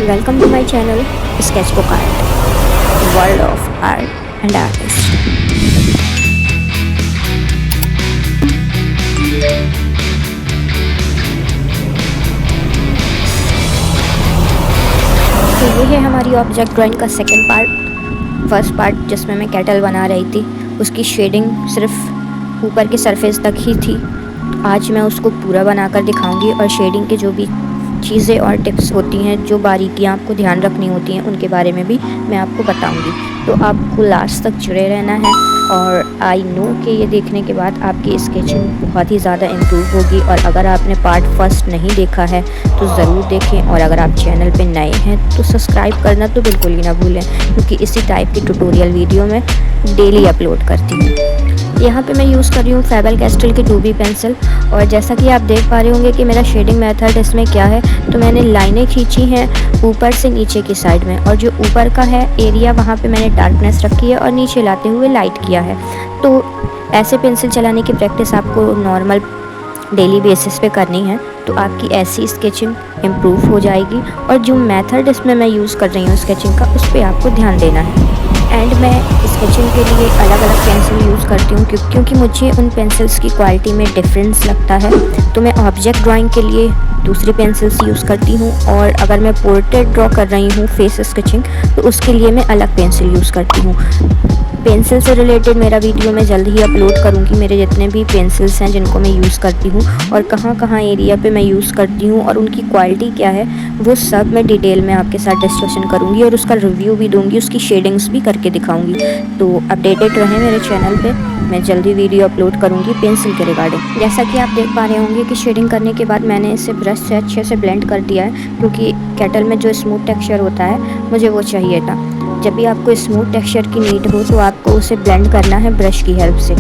Welcome to my channel Sketchbook Art, World of Art and Artists। तो ये है हमारी ऑब्जेक्ट ड्राइंग का सेकंड पार्ट। फर्स्ट पार्ट जिसमें मैं कैटल बना रही थी, उसकी शेडिंग सिर्फ ऊपर के सरफेस तक ही थी। आज मैं उसको पूरा बनाकर दिखाऊंगी और शेडिंग के जो भी चीज़ें और टिप्स होती हैं, जो बारीकियाँ आपको ध्यान रखनी होती हैं, उनके बारे में भी मैं आपको बताऊंगी। तो आपको लास्ट तक जुड़े रहना है और आई नो कि ये देखने के बाद आपकी स्केचिंग बहुत ही ज़्यादा इम्प्रूव होगी। और अगर आपने पार्ट फर्स्ट नहीं देखा है तो ज़रूर देखें, और अगर आप चैनल पे नए हैं तो सब्सक्राइब करना तो बिल्कुल ही ना भूलें, क्योंकि इसी टाइप की ट्यूटोरियल वीडियो मैं डेली अपलोड करती हूँ। यहाँ पे मैं यूज़ कर रही हूँ फेबर कैस्टल की 2B पेंसिल। और जैसा कि आप देख पा रहे होंगे कि मेरा शेडिंग मेथड इसमें क्या है, तो मैंने लाइनें खींची हैं ऊपर से नीचे की साइड में, और जो ऊपर का है एरिया वहाँ पे मैंने डार्कनेस रखी है और नीचे लाते हुए लाइट किया है। तो ऐसे पेंसिल चलाने की प्रैक्टिस आपको नॉर्मल डेली बेसिस पे करनी है, तो आपकी ऐसी स्केचिंग इम्प्रूव हो जाएगी। और जो मेथड इसमें मैं यूज़ कर रही हूँ स्केचिंग का, उस पर आपको ध्यान देना है। एंड मैं स्केचिंग के लिए अलग अलग पेंसिल यूज़ करती हूँ क्योंकि मुझे उन पेंसिल्स की क्वालिटी में डिफरेंस लगता है। तो मैं ऑब्जेक्ट ड्राइंग के लिए दूसरी पेंसिल्स यूज़ करती हूँ, और अगर मैं पोर्ट्रेट ड्रॉ कर रही हूँ फेस स्केचिंग, तो उसके लिए मैं अलग पेंसिल यूज़ करती हूँ। पेंसिल से रिलेटेड मेरा वीडियो मैं जल्द ही अपलोड करूँगी, मेरे जितने भी पेंसिल्स हैं जिनको मैं यूज़ करती हूँ और कहाँ कहाँ एरिया पे मैं यूज़ करती हूँ और उनकी क्वालिटी क्या है, वो सब मैं डिटेल में आपके साथ डिस्कशन करूँगी और उसका रिव्यू भी दूँगी, उसकी शेडिंग्स भी करके दिखाऊँगी। तो अपडेटेड रहें मेरे चैनल पे, मैं जल्दी वीडियो अपलोड करूँगी पेंसिल के रिगार्डिंग। जैसा कि आप देख पा रहे होंगे कि शेडिंग करने के बाद मैंने इसे ब्रश से अच्छे से ब्लेंड कर दिया है, क्योंकि कैटल में जो स्मूथ टेक्सचर होता है मुझे वो चाहिए था। जब भी आपको स्मूथ टेक्सचर की नीड हो तो आपको उसे ब्लेंड करना है ब्रश की हेल्प से।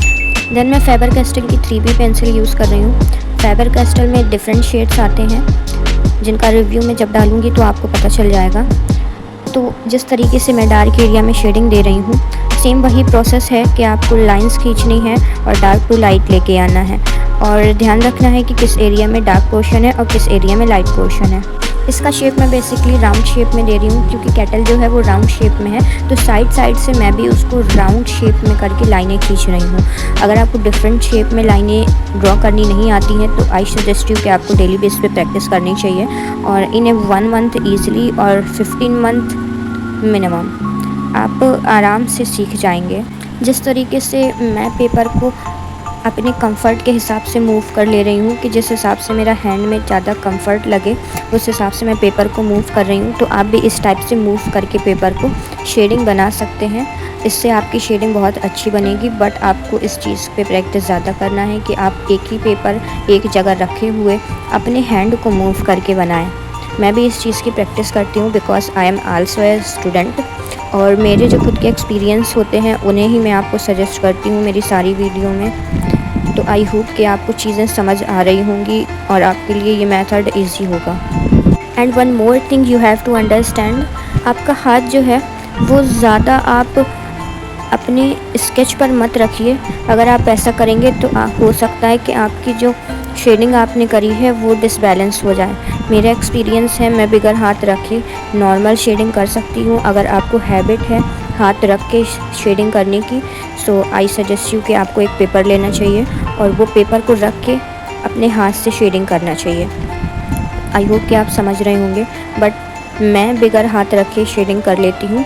देन मैं फेबर कैस्टल की 3B पेंसिल यूज़ कर रही हूँ। फेबर कैस्टल में डिफरेंट शेड्स आते हैं, जिनका रिव्यू मैं जब डालूँगी तो आपको पता चल जाएगा। तो जिस तरीके से मैं डार्क एरिया में शेडिंग दे रही हूँ, सेम वही प्रोसेस है कि आपको लाइंस खींचनी है और डार्क टू लाइट लेके आना है, और ध्यान रखना है कि किस एरिया में डार्क पोर्शन है और किस एरिया में लाइट पोर्शन है। इसका शेप मैं बेसिकली राउंड शेप में दे रही हूँ, क्योंकि कैटल जो है वो राउंड शेप में है, तो साइड साइड से मैं भी उसको राउंड शेप में करके लाइनें खींच रही हूँ। अगर आपको डिफरेंट शेप में लाइनें ड्रॉ करनी नहीं आती हैं तो आई सजेस्ट यू कि आपको डेली बेस पे प्रैक्टिस करनी चाहिए, और इन्हें 1 मंथ ईजिली और 15 मंथ मिनिमम आप आराम से सीख जाएंगे। जिस तरीके से मैं पेपर को अपने कंफर्ट के हिसाब से मूव कर ले रही हूँ, कि जिस हिसाब से मेरा हैंड में ज़्यादा कंफर्ट लगे उस हिसाब से मैं पेपर को मूव कर रही हूँ, तो आप भी इस टाइप से मूव करके पेपर को शेडिंग बना सकते हैं। इससे आपकी शेडिंग बहुत अच्छी बनेगी, बट आपको इस चीज़ पे प्रैक्टिस ज़्यादा करना है कि आप एक ही पेपर एक जगह रखे हुए अपने हैंड को मूव करके बनाएं। मैं भी इस चीज़ की प्रैक्टिस करती हूँ because I am also a student, और मेरे जो खुद के एक्सपीरियंस होते हैं उन्हें ही मैं आपको सजेस्ट करती हूँ मेरी सारी वीडियो में। तो आई होप कि आपको चीज़ें समझ आ रही होंगी और आपके लिए ये मेथड इजी होगा। And one more thing you have to understand, आपका हाथ जो है वो ज़्यादा आप अपने स्केच पर मत रखिए। अगर आप ऐसा करेंगे तो हो सकता है कि आपकी जो शेडिंग आपने करी है वो डिसबैलेंस हो जाए। मेरा एक्सपीरियंस है, मैं बगैर हाथ रखे नॉर्मल शेडिंग कर सकती हूँ। अगर आपको हैबिट है हाथ रख के शेडिंग करने की, सो आई सजेस्ट यू कि आपको एक पेपर लेना चाहिए और वो पेपर को रख के अपने हाथ से शेडिंग करना चाहिए। आई होप कि आप समझ रहे होंगे, बट मैं बगैर हाथ रखे शेडिंग कर लेती हूँ,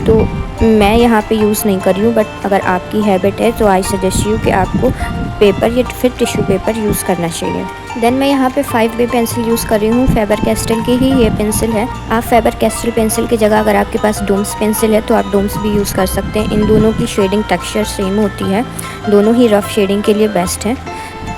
तो मैं यहाँ पे यूज़ नहीं कर रही हूँ। बट अगर आपकी हैबिट है तो आई सजेस्ट यू कि आपको पेपर या फिर टिश्यू पेपर यूज़ करना चाहिए। देन मैं यहाँ पे 5B पेंसिल यूज़ कर रही हूँ। फेबर कैस्टल की ही ये पेंसिल है। आप फेबर कैस्टल पेंसिल की जगह अगर आपके पास डोम्स पेंसिल है तो आप डोम्स भी यूज़ कर सकते हैं। इन दोनों की शेडिंग टेक्सचर सेम होती है, दोनों ही रफ़ शेडिंग के लिए बेस्ट है,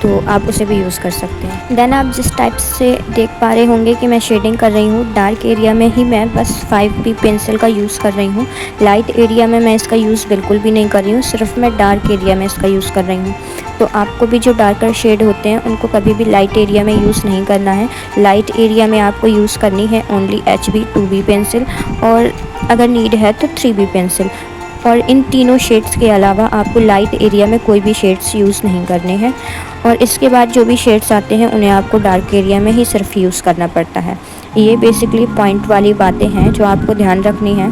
तो आप उसे भी यूज़ कर सकते हैं। देन आप जिस टाइप से देख पा रहे होंगे कि मैं शेडिंग कर रही हूँ, डार्क एरिया में ही मैं बस 5B पेंसिल का यूज़ कर रही हूँ। लाइट एरिया में मैं इसका यूज़ बिल्कुल भी नहीं कर रही हूँ, सिर्फ मैं डार्क एरिया में इसका यूज़ कर रही हूँ। तो आपको भी जो डार्कर शेड होते हैं उनको कभी भी लाइट एरिया में यूज़ नहीं करना है। लाइट एरिया में आपको यूज़ करनी है ओनली HB 2B पेंसिल, और अगर नीड है तो 3B पेंसिल। और इन तीनों शेड्स के अलावा आपको लाइट एरिया में कोई भी शेड्स यूज़ नहीं करने हैं, और इसके बाद जो भी शेड्स आते हैं उन्हें आपको डार्क एरिया में ही सिर्फ यूज़ करना पड़ता है। ये बेसिकली पॉइंट वाली बातें हैं जो आपको ध्यान रखनी है।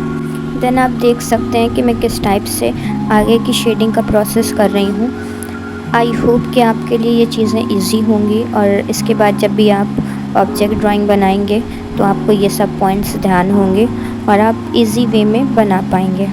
देन आप देख सकते हैं कि मैं किस टाइप से आगे की शेडिंग का प्रोसेस कर रही हूँ। आई होप कि आपके लिए ये चीज़ें इजी होंगी और इसके बाद जब भी आप ऑब्जेक्ट ड्राइंग बनाएंगे तो आपको ये सब पॉइंट्स ध्यान होंगे और आप इजी वे में बना पाएंगे।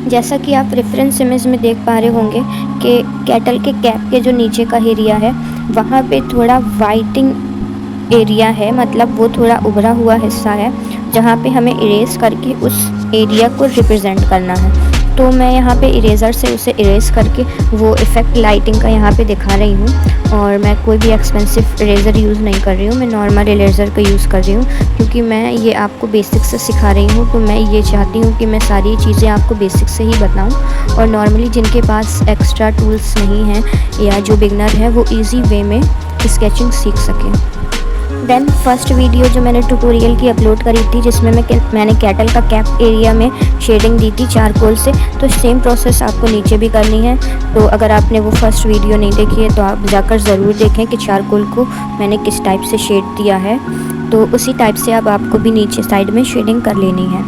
जैसा कि आप रेफरेंस इमेज में देख पा रहे होंगे कि कैटल के कैप के जो नीचे का एरिया है वहाँ पे थोड़ा वाइटिंग एरिया है, मतलब वो थोड़ा उभरा हुआ हिस्सा है जहाँ पे हमें इरेज करके उस एरिया को रिप्रेजेंट करना है। तो मैं यहाँ पे इरेज़र से उसे इरेज करके वो इफ़ेक्ट लाइटिंग का यहाँ पे दिखा रही हूँ। और मैं कोई भी एक्सपेंसिव इरेज़र यूज़ नहीं कर रही हूँ, मैं नॉर्मल इरेज़र का यूज़ कर रही हूँ क्योंकि मैं ये आपको बेसिक से सिखा रही हूँ। तो मैं ये चाहती हूँ कि मैं सारी चीज़ें आपको बेसिक से ही बताऊँ और नॉर्मली जिनके पास एक्स्ट्रा टूल्स नहीं हैं या जो बिगनर है वो ईज़ी वे में स्केचिंग सीख सकें। देन फर्स्ट वीडियो जो मैंने ट्यूटोरियल की अपलोड करी थी जिसमें मैंने कैटल का कैप एरिया में शेडिंग दी थी चारकोल से, तो सेम प्रोसेस आपको नीचे भी करनी है। तो अगर आपने वो फर्स्ट वीडियो नहीं देखी है तो आप जाकर ज़रूर देखें कि चारकोल को मैंने किस टाइप से शेड दिया है। तो उसी टाइप से अब आपको भी नीचे साइड में शेडिंग कर लेनी है।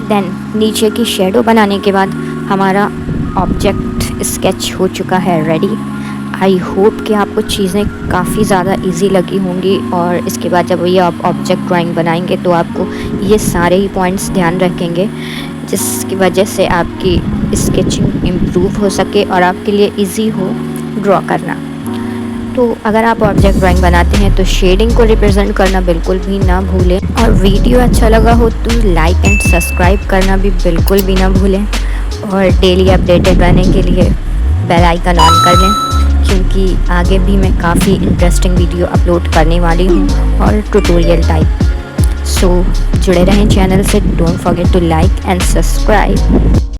देन नीचे की शेडो बनाने के बाद हमारा ऑब्जेक्ट स्केच हो चुका है रेडी। आई होप कि आपको चीज़ें काफ़ी ज़्यादा इजी लगी होंगी, और इसके बाद जब ये आप ऑब्जेक्ट ड्राइंग बनाएंगे तो आपको ये सारे ही पॉइंट्स ध्यान रखेंगे, जिसकी वजह से आपकी स्केचिंग इम्प्रूव हो सके और आपके लिए इजी हो ड्रॉ करना। तो अगर आप ऑब्जेक्ट ड्राइंग बनाते हैं तो शेडिंग को रिप्रेजेंट करना बिल्कुल भी ना भूलें, और वीडियो अच्छा लगा हो तो लाइक एंड सब्सक्राइब करना भी बिल्कुल भी ना भूलें, और डेली अपडेटेड रहने के लिए बेल आइकन ऑन कर लें, क्योंकि आगे भी मैं काफ़ी इंटरेस्टिंग वीडियो अपलोड करने वाली हूँ और ट्यूटोरियल टाइप। सो जुड़े रहें चैनल से। Don't forget to like and subscribe.